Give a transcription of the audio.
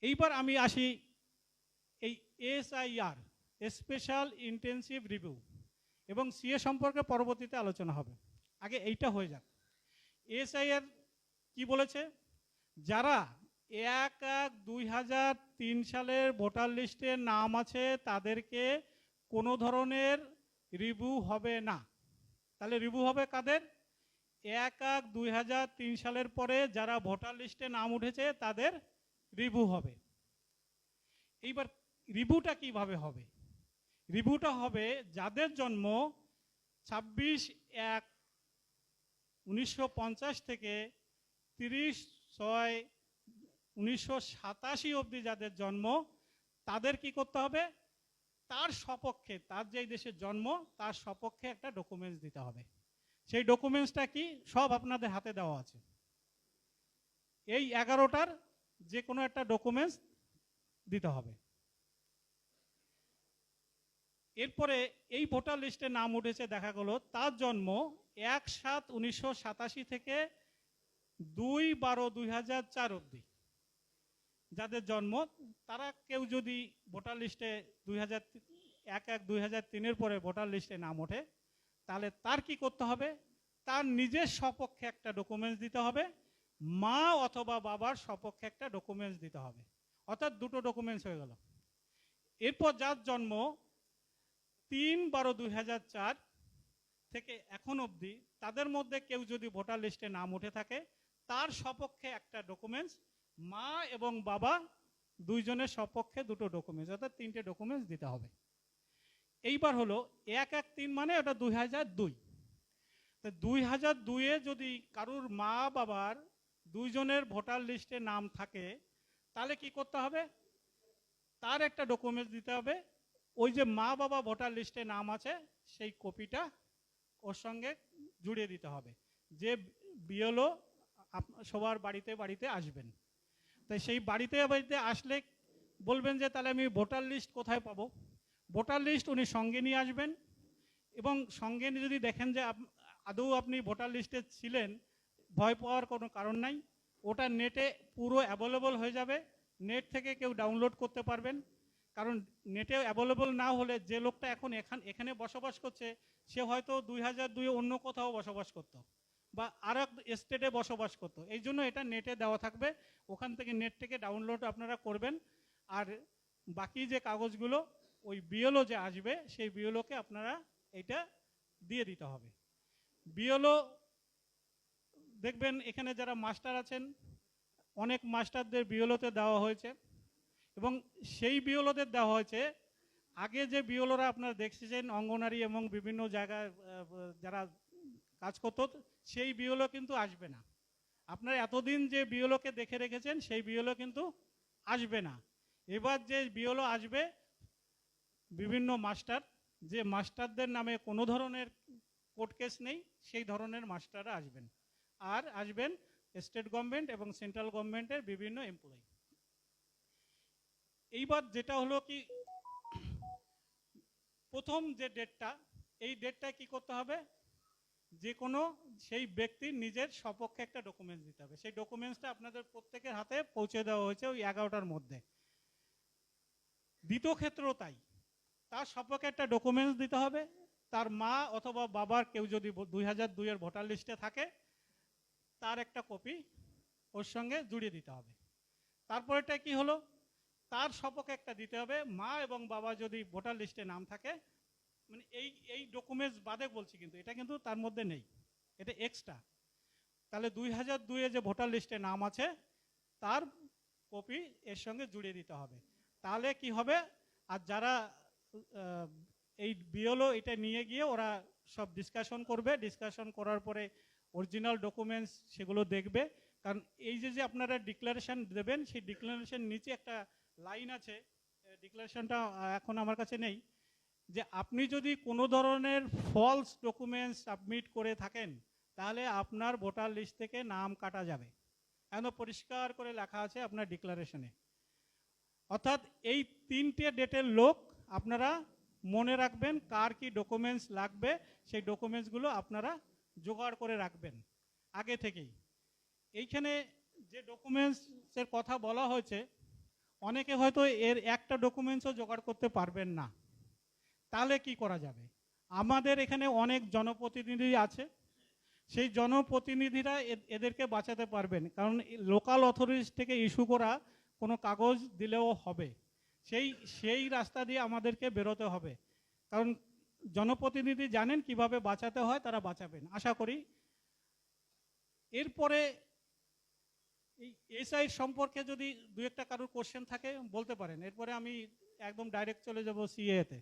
এইবার আমি আসি এই এসআইআর, স্পেশাল ইন্টেনসিভ রিভিউ, এবং সিএ সম্পর্কে পরবর্তীতে আলোচনা হবে। আগে এইটা হয়ে যাক। এসআইআর কি বলেছে? যারা 1/1/2003 সালের ভোটার লিস্টে নাম আছে তাদেরকে কোনো ধরনের রিভিউ হবে না। তাহলে রিভিউ হবে কাদের? 1/1/2003 সালের পরে যারা ভোটার লিস্টে নাম উঠেছে তাদের রিভিউ হবে। এইবার রিভিউটা কিভাবে হবে? রিভিউটা হবে যাদের জন্ম 26/1/1950 থেকে 30/6/1987 অবধি যাদের জন্ম, তাদের কি করতে হবে? তার সপক্ষে, তার যে দেশের জন্ম তার সপক্ষে একটা ডকুমেন্টস দিতে হবে। সেই ডকুমেন্টসটা কি? সব আপনাদের হাতে দেওয়া আছে। এই 11টার যে কোনো একটা ডকুমেন্টস দিতে হবে। এরপরে এই ভোটার লিস্টে নাম উঠেছে, দেখা গেল তার জন্ম 1/7/1987 থেকে 2/12/2004 অবধি যাদের জন্ম, তারা কেউ যদি ভোটার লিস্টে 1/1/2003 পরে ভোটার লিস্টে নাম ওঠে, তাহলে তার কি করতে হবে? তার নিজের সপক্ষে একটা ডকুমেন্টস দিতে হবে, মা অথবা বাবার সপক্ষে একটা ডকুমেন্টস দিতে হবে। অর্থাৎ দুটো ডকুমেন্টস হয়ে গেল। এরপর যার জন্ম 3/12/2004 থেকে এখন অবধি, তাদের মধ্যে কেউ যদি ভোটার লিস্টে নাম উঠে থাকে, তার সপক্ষে একটা ডকুমেন্টস, মা এবং বাবা দুইজনের সপক্ষে দুটো ডকুমেন্টস, অর্থাৎ 3টে ডকুমেন্টস দিতে হবে। এইবার হলো 1/1/3 মানে ওটা 2002। তো 2002-এ যদি কারুর মা বাবার দুইজনের ভোটার লিস্টে নাম থাকে, তাহলে কি করতে হবে? তার একটা ডকুমেন্টস দিতে হবে। ওই যে মা বাবা ভোটার লিস্টে নাম আছে সেই কপিটা ওর সঙ্গে জুড়িয়ে দিতে হবে। যে বিএলও সবার বাড়িতে বাড়িতে আসবেন, তাই সেই বাড়িতে বাড়িতে আসলে বলবেন যে তাহলে আমি ভোটার লিস্ট কোথায় পাবো? ভোটার লিস্ট উনি সঙ্গে নিয়ে আসবেন, এবং সঙ্গে যদি দেখেন যে আদৌ আপনি ভোটার লিস্টে ছিলেন, ভয় পাওয়ার কোনো কারণ নাই। ওটা নেটে পুরো অ্যাভেলেবল হয়ে যাবে, নেট থেকে কেউ ডাউনলোড করতে পারবেন। কারণ নেটে অ্যাভেলেবল না হলে যে লোকটা এখন এখানে বসবাস করছে, সে হয়তো 2002-এ অন্য কোথাও বসবাস করত, বা আর এক স্টেটে বসবাস করতো। এই জন্য এটা নেটে দেওয়া থাকবে, ওখান থেকে নেট থেকে ডাউনলোড আপনারা করবেন। আর বাকি যে কাগজগুলো ওই বিএলও যে আসবে সেই বিএলওকে আপনারা এটা দিয়ে দিতে হবে। বিএলও দেখবেন এখানে যারা মাস্টার আছেন, অনেক মাস্টারদের বিএলওতে দেওয়া হয়েছে, এবং সেই বিএলওদের দেওয়া হয়েছে। আগে যে বিএলওরা আপনারা দেখছেন অঙ্গনারী এবং বিভিন্ন জায়গায় যারা কাজ করতো, সেই বিএলও কিন্তু আসবে না। আপনারা এতদিন যে বিএলওকে দেখে রেখেছেন সেই বিএলও কিন্তু আসবে না। এবার যে বিএলও আসবে বিভিন্ন মাস্টার, যে মাস্টারদের নামে কোনো ধরনের কোর্ট কেস নেই, সেই ধরনের মাস্টাররা আসবেন। আর আসবেন স্টেট গভর্নমেন্ট এবং সেন্ট্রাল গভর্নমেন্টের বিভিন্ন এমপ্লয়ি। এইবার যেটা হলো কি, প্রথম যে ডেটটা, এই ডেটটা কি করতে হবে? যে কোনো সেই ব্যক্তির নিজের সপক্ষে একটা ডকুমেন্টস দিতে হবে। সেই ডকুমেন্টসটা আপনাদের প্রত্যেকের হাতে পৌঁছে দেওয়া হয়েছে ওই 11টার মধ্যে। দ্বিতীয় ক্ষেত্রেও তাই, তার সপক্ষে একটা ডকুমেন্টস দিতে হবে। তার মা অথবা বাবার কেউ যদি 2002-এর ভোটার লিস্টে থাকে, তার একটা কপি ওর সঙ্গে জুড়িয়ে দিতে হবে। তারপরেটা কি হলো? তার সপক্ষে একটা দিতে হবে, মা এবং বাবা যদি ভোটার লিস্টে নাম থাকে, মানে এই ডকুমেন্টস বাদে বলছি, কিন্তু এটা কিন্তু তার মধ্যে নেই, এটা এক্সট্রা। তাহলে 2002-এ যে ভোটার লিস্টে নাম আছে তার কপি এর সঙ্গে জুড়িয়ে দিতে হবে। তাহলে কি হবে? আর যারা এই বিএলও এটা নিয়ে গিয়ে ওরা সব ডিসকাশন করবে, ডিসকাশন করার পরে অরিজিনাল ডকুমেন্টস সেগুলো দেখবে। কারণ এই যে আপনারা ডিক্লারেশন দেবেন, সেই ডিক্লারেশন নিচে একটা লাইন আছে, ডিক্লারেশনটা এখন আমার কাছে নেই, যে আপনি যদি কোনো ধরনের ফলস ডকুমেন্টস সাবমিট করে থাকেন তাহলে আপনার ভোটার লিস্ট থেকে নাম কাটা যাবে। একদম পরিষ্কার করে লেখা আছে আপনার ডিক্লারেশনে। অর্থাৎ এই 3টে ডেটের লোক আপনারা মনে রাখবেন, কার কি ডকুমেন্টস লাগবে সেই ডকুমেন্টসগুলো আপনারা জোগাড় করে রাখবেন আগে থেকেই। এইখানে যে ডকুমেন্টসের কথা বলা হয়েছে অনেকে হয়তো এর একটা ডকুমেন্টসও জোগাড় করতে পারবেন না, তাহলে কি করা যাবে? আমাদের এখানে অনেক জনপ্রতিনিধি আছে, সেই জনপ্রতিনিধিরা এদেরকে বাঁচাতে পারবেন, কারণ লোকাল অথরিটিস থেকে ইস্যু করা কোনো কাগজ দিলেও হবে, সেই সেই রাস্তা দিয়ে আমাদেরকে বেরোতে হবে, কারণ জনপ্রতিনিধি জানেন কিভাবে বাঁচাতে হয়, তারা বাঁচাবেন আশা করি। এরপরে এই এসআই সম্পর্কে যদি দু একটা কারোর কোশ্চেন থাকে বলতে পারেন, এরপরে আমি একদম ডাইরেক্ট চলে যাব সিএতে।